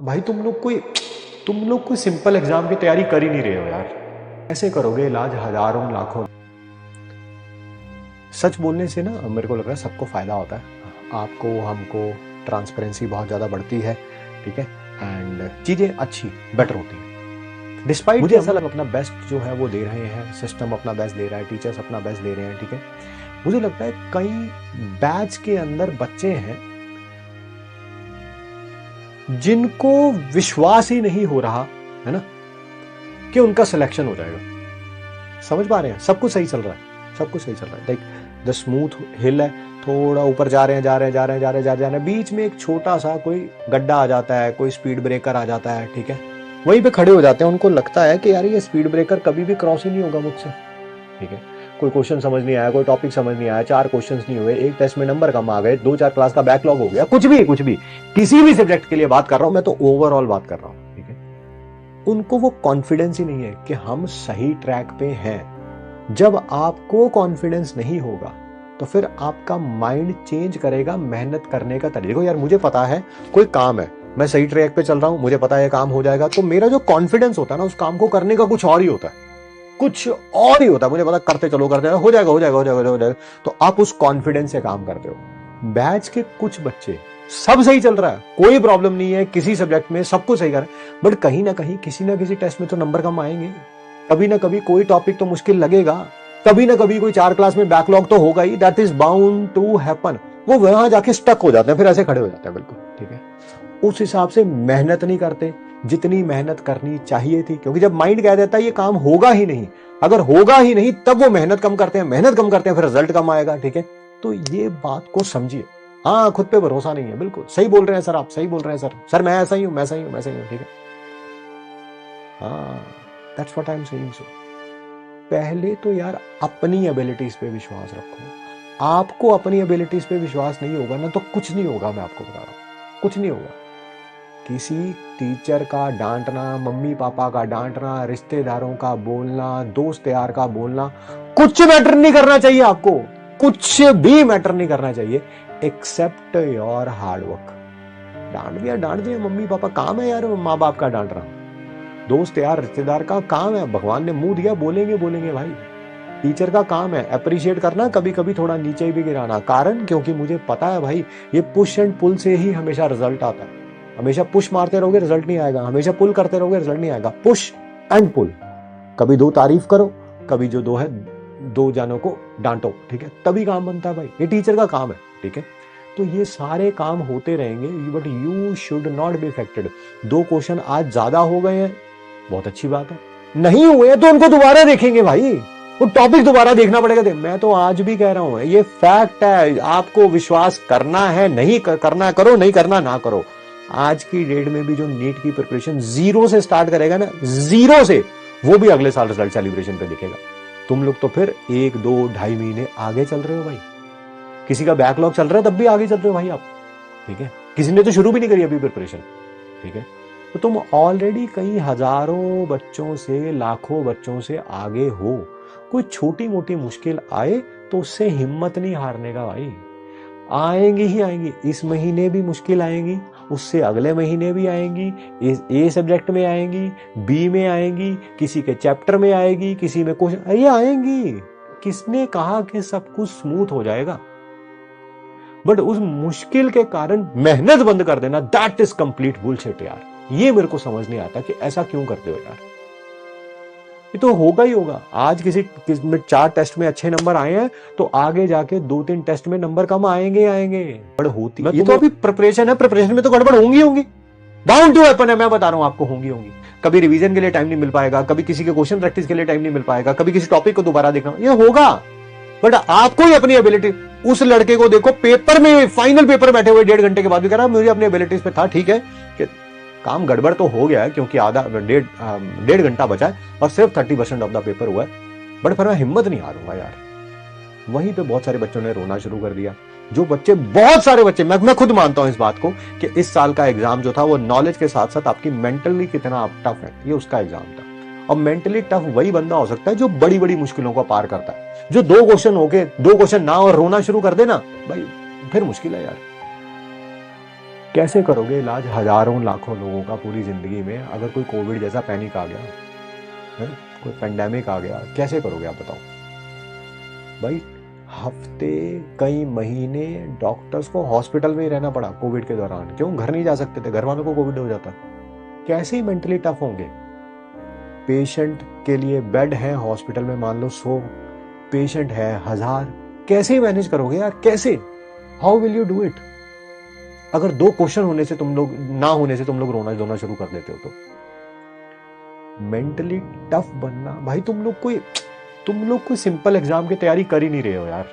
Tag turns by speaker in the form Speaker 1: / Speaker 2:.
Speaker 1: भाई तुम लोग कोई सिंपल एग्जाम की तैयारी कर ही नहीं रहे हो यार। ऐसे करोगे इलाज हजारों लाखों। सच बोलने से ना मेरे को लग रहा है सबको फायदा होता है, आपको हमको ट्रांसपेरेंसी बहुत ज़्यादा बढ़ती है, ठीक है, एंड चीज़ें अच्छी बेटर होती हैं। डिस्पाइट मुझे ऐसा लगा अपना बेस्ट जो है वो दे रहे हैं, सिस्टम अपना बेस्ट दे रहा है, टीचर्स अपना बेस्ट दे रहे हैं, ठीक है। मुझे लगता है कई बैच के अंदर बच्चे हैं जिनको विश्वास ही नहीं हो रहा है ना कि उनका सिलेक्शन हो जाएगा। समझ पा रहे हैं? सब कुछ सही चल रहा है, सब कुछ सही चल रहा है, लाइक द स्मूथ हिल है, थोड़ा ऊपर जा रहे हैं, बीच में एक छोटा सा कोई गड्ढा आ जाता है, कोई स्पीड ब्रेकर आ जाता है, ठीक है, वहीं पे खड़े हो जाते हैं। उनको लगता है कि यार ये स्पीड ब्रेकर कभी भी क्रॉस ही नहीं होगा मुझसे, ठीक है। कोई क्वेश्चन समझ नहीं आया, कोई टॉपिक समझ नहीं आया, 4 क्वेश्चंस नहीं हुए, एक टेस्ट में नंबर कम आ गए, 2-4 क्लास का बैकलॉग हो गया, कुछ भी किसी भी सब्जेक्ट के लिए बात कर रहा हूं मैं, तो ओवरऑल बात कर रहा हूं, ठीक है। उनको वो कॉन्फिडेंस ही नहीं है कि हम सही ट्रैक पे हैं। जब आपको कॉन्फिडेंस नहीं होगा तो फिर आपका माइंड चेंज करेगा मेहनत करने का तरीका। देखो यार, मुझे पता है कोई काम है, मैं सही ट्रैक पे चल रहा हूं, मुझे पता है काम हो जाएगा, तो मेरा जो कॉन्फिडेंस होता है ना उस काम को करने का कुछ और ही होता है, कुछ और ही होता है। मुझे पता करते चलो, करते हो जाएगा। तो आप उस कॉन्फिडेंस से काम करते हो। बैच के कुछ बच्चे सब सही चल रहा है, कोई प्रॉब्लम नहीं है, किसी सब्जेक्ट में सब कुछ सही कर रहे हैं, बट कहीं ना कहीं किसी ना किसी टेस्ट में तो नंबर कम आएंगे। कभी ना कभी कोई टॉपिक तो मुश्किल लगेगा, कभी ना कभी कोई 4 क्लास में बैकलॉग तो होगा ही, that is bound to happen. वो वहां जाके स्टक हो जाते हैं, फिर ऐसे खड़े हो जाते हैं, बिल्कुल ठीक है। उस हिसाब से मेहनत नहीं करते जितनी मेहनत करनी चाहिए थी, क्योंकि जब माइंड कह देता है ये काम होगा ही नहीं, अगर होगा ही नहीं तब वो मेहनत कम करते हैं, फिर रिजल्ट कम आएगा, ठीक है। तो ये बात को समझिए। हाँ, खुद पे भरोसा नहीं है, बिल्कुल सही बोल रहे हैं सर, आप सही बोल रहे हैं सर मैं ऐसा ही हूं, ठीक है। हाँ, that's what I am saying. So पहले तो यार अपनी एबिलिटीज पे विश्वास रखो। आपको अपनी एबिलिटीज पे विश्वास नहीं होगा ना तो कुछ नहीं होगा, मैं आपको बता रहा हूं, कुछ नहीं होगा। किसी टीचर का डांटना, मम्मी पापा का डांटना, रिश्तेदारों का बोलना, दोस्त यार का बोलना, कुछ मैटर नहीं करना चाहिए आपको, कुछ भी मैटर नहीं करना चाहिए एक्सेप्ट योर हार्डवर्क। डांट दिया मम्मी पापा, काम है यार माँ बाप का डांट रहा, दोस्त यार रिश्तेदार का काम है, भगवान ने मुंह दिया, बोलेंगे भाई। टीचर का काम है अप्रिशिएट करना, कभी कभी थोड़ा नीचे भी गिराना, कारण क्योंकि मुझे पता है भाई ये पुश एंड पुल से ही हमेशा रिजल्ट आता है। हमेशा पुश मारते रहोगे रिजल्ट नहीं आएगा, हमेशा पुल करते रहोगे रिजल्ट नहीं आएगा। पुश एंड पुल, कभी 2 तारीफ करो, कभी जो 2 है 2 जानों को डांटो, ठीक है, तभी काम बनता है भाई। ये टीचर का काम है, ठीक है। तो ये सारे काम होते रहेंगे, but you should not be affected. 2 question आज ज्यादा हो गए हैं, बहुत अच्छी बात है, नहीं हुए तो उनको दोबारा देखेंगे भाई, वो टॉपिक दोबारा देखना पड़ेगा। मैं तो आज भी कह रहा हूं, ये फैक्ट है, आपको विश्वास करना है, नहीं करना करो, नहीं करना ना करो। आज की डेट में भी जो नीट की प्रिपरेशन 0 से स्टार्ट करेगा ना, 0 से, वो भी अगले साल रिजल्ट सेलिब्रेशन पे दिखेगा। तुम लोग तो फिर 1, 2, 2.5 महीने आगे चल रहे हो भाई। किसी का बैकलॉग चल रहा है तब भी आगे चल रहे हो भाई आप, ठीक है। किसी ने तो शुरू भी नहीं करी अभी प्रिपरेशन, ठीक है। तो तुम ऑलरेडी कई हजारों बच्चों से, लाखों बच्चों से आगे हो। कोई छोटी मोटी मुश्किल आए तो उससे हिम्मत नहीं हारने का भाई। आएंगी ही आएंगी, इस महीने भी मुश्किल आएंगी, उससे अगले महीने भी आएंगी, ए सब्जेक्ट में आएंगी, बी में आएंगी, किसी के चैप्टर में आएगी, किसी में क्वेश्चन, ये आएंगी। किसने कहा कि सब कुछ स्मूथ हो जाएगा? बट उस मुश्किल के कारण मेहनत बंद कर देना, दैट इज कंप्लीट बुलशिट यार। ये मेरे को समझ नहीं आता कि ऐसा क्यों करते हो यार। ये तो होगा ही होगा। आज किसी में 4 टेस्ट में अच्छे नंबर आए हैं तो आगे जाके 2-3 टेस्ट में नंबर कम आएंगे। गड़बड़ होती है, ये तो अभी प्रिपरेशन है, प्रिपरेशन में तो गड़बड़ होंगी, बाउंड टू हैपन है, मैं बता रहा हूं आपको, होंगी। कभी रिवीजन के लिए टाइम नहीं मिल पाएगा, कभी किसी के क्वेश्चन प्रैक्टिस के लिए टाइम नहीं मिल पाएगा, कभी किसी टॉपिक को दोबारा देखना, ये होगा। बट आपको ही अपनी एबिलिटी, उस लड़के को देखो पेपर में, फाइनल पेपर बैठे हुए 1.5 घंटे के बाद भी कह रहा मुझे अपनी एबिलिटीज पे था, ठीक है कि काम गड़बड़ तो हो गया है क्योंकि आधा 1.5 घंटा बचा है और सिर्फ 30% ऑफ द पेपर हुआ है, बट फिर मैं हिम्मत नहीं हारूंगा यार। वहीं पे बहुत सारे बच्चों ने रोना शुरू कर दिया। जो बच्चे, बहुत सारे बच्चे, मैं खुद मानता हूं इस बात को कि इस साल का एग्जाम जो था वो नॉलेज के साथ साथ आपकी मेंटली कितना टफ है, ये उसका एग्जाम था। और मेंटली टफ वही बंदा हो सकता है जो बड़ी बड़ी मुश्किलों को पार करता है। जो 2 क्वेश्चन होके 2 क्वेश्चन ना और रोना शुरू कर देना भाई, फिर मुश्किल है यार। कैसे करोगे इलाज हजारों लाखों लोगों का पूरी जिंदगी में? अगर कोई कोविड जैसा पैनिक आ गया है, कोई पेंडेमिक आ गया, कैसे करोगे आप बताओ भाई? हफ्ते, कई महीने डॉक्टर्स को हॉस्पिटल में ही रहना पड़ा कोविड के दौरान। क्यों? घर नहीं जा सकते थे, घर वालों को कोविड हो जाता। कैसे ही मेंटली टफ होंगे? पेशेंट के लिए बेड है हॉस्पिटल में, मान लो 100 पेशेंट है, 1000, कैसे ही मैनेज करोगे यार? कैसे? How will you do it? अगर 2 क्वेश्चन होने से तुम लोग ना होने से तुम लोग रोना धोना शुरू कर देते हो तो मेंटली टफ बनना भाई। तुम लोग कोई सिंपल एग्जाम की तैयारी कर ही नहीं रहे हो यार।